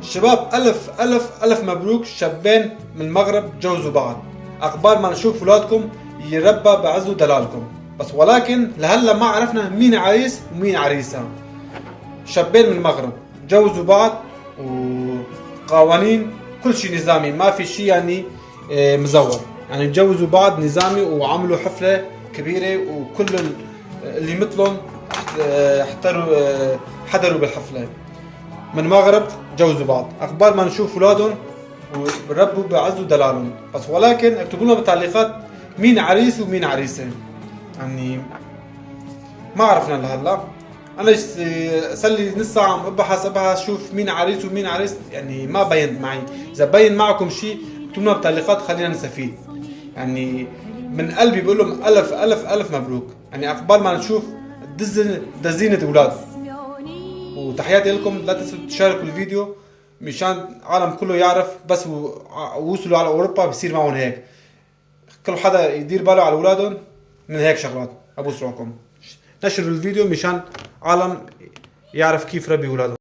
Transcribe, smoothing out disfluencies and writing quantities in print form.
شباب ألف مبروك، شابين من المغرب جوزوا بعض. أقبال ما نشوف أولادكم يربى بعز دلالكم، بس ولكن لهلا ما عرفنا مين عريس ومين عريسة. شابين من المغرب جوزوا بعض، وقوانين كل شيء نظامي، ما في شيء يعني مزور. يعني تجوزوا بعض نظامي وعملوا حفلة كبيرة، وكل اللي مثلهم حضروا بالحفلة. من المغرب جوزوا بعض، أقبال ما نشوف أولادهم وربوا بعزوا دلالهم، بس ولكن اكتبوا لنا بالتعليقات مين عريس ومين عريسة. يعني ما عرفنا لهلا. انا صار لي نص ساعه عم ابحث شوف مين عريس ومين عريس، يعني ما بينت معي. اذا بين معكم شيء اكتبوا لنا بالتعليقات خلينا نستفيد. يعني من قلبي بقول لهم الف مبروك. يعني اقبال ما نشوف دزينة اولاد. وتحياتي لكم، لا تنسوا تشاركوا الفيديو مشان العالم كله يعرف. بس وصلوا على اوروبا بصير معهم هيك، كل حدا يدير باله على اولادهم من هيك شغلات. ابوس روحكم، نشروا الفيديو مشان عالم يعرف كيف ربي اولاده.